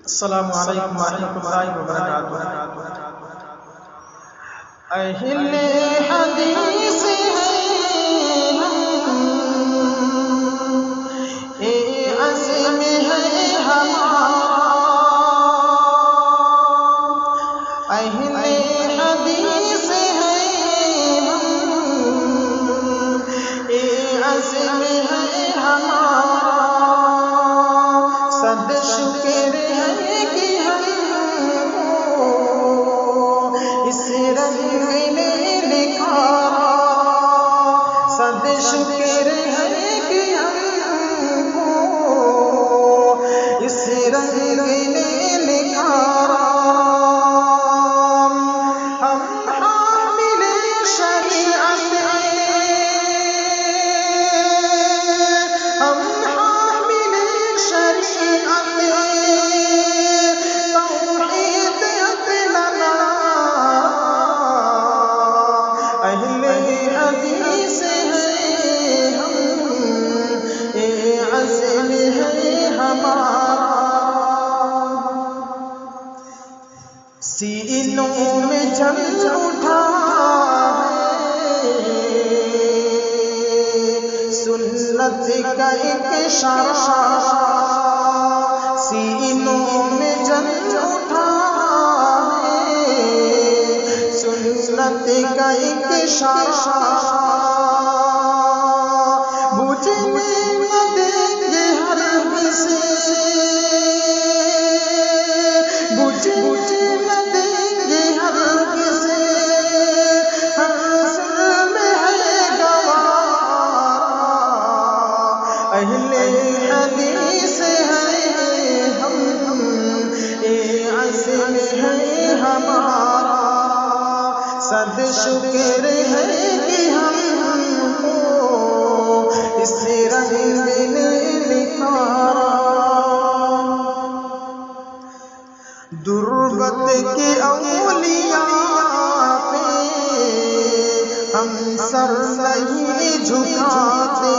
السلام علیکم ورحمۃ اللہ وبرکاتہ۔ اہل حدیث ہیں اے عزم ہے ہمارا، اہل حدیث ہیں اے عزم ہے ہمارا، صد شکر ہے کہ ہم کو اس رنگ نے نکھارا، صد شکر ہے کہ ہم کو اس رنگ نے نکھارا۔ ہم حامل شریعت ہم حامل شریعت توحید اپنا، اہل حدیث ہیں ہم اے عزم ہے ہمارا، سینوں میں جل اٹھا ہے سنت کا ایک شعلہ، سینوں میں جل اٹھا ہے سنت کا ایک شعلہ، بجھنے نہ دیں گے ہرگز، بجھنے نہ دیں گے ہرگز، ہر ظلم ہے گوارا، اہل حدیث ہیں ہم اے عزم ہے ہمارا، صد شکر ہے کہ ہم کو اس رنگ نے نکھارا۔ دربت کے اولیاء پہ ہم سر نہیں جھکاتے،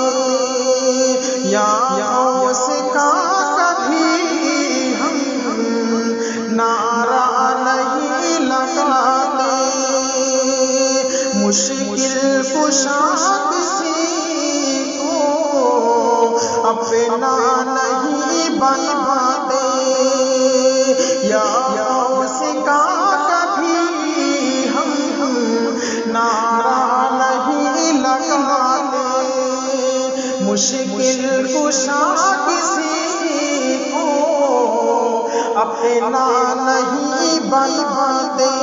یا غوث کا کبھی ہم نعرہ نہیں لگاتے، مشکل کشا کسی کو اپنا نہیں بناتے، یا غوث کا کبھی ہم نعرہ نہیں لگاتے، مشکل کشا کسی کو اپنا نہیں بناتے،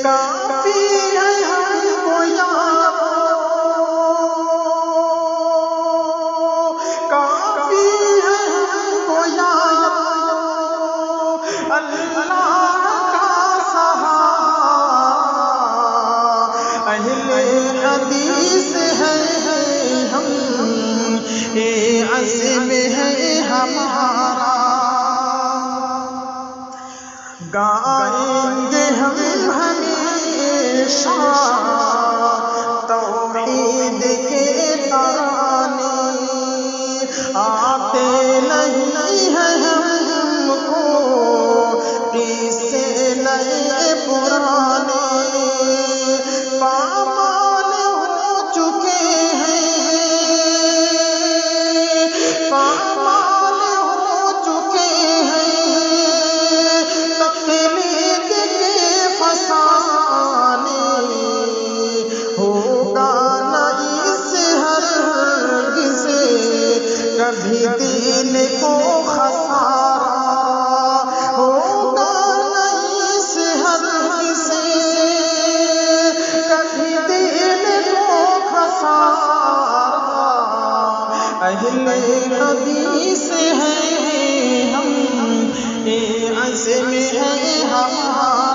کافی ہے ہم کو یارو، کافی ہے ہم کو یارو اللہ کا سہارا، اہل حدیث ہیں ہم اے عزم ہے ہمارا، گائیں گے ہم ہمیشہ توحید کے ترانے، آتے نہیں ہیں ہم کو قصے نئے پرانے، پامال ہو چکے ہیں، پامال ہو چکے ہیں تقلید کے فسانے، ہوگا نہ اس ہرگز کبھی دین کو خسارا، ہوگا نہ اس ہرگز کبھی دین کو خسارا، اہل حدیث ہیں ہم اے عزم ہے ہمارا۔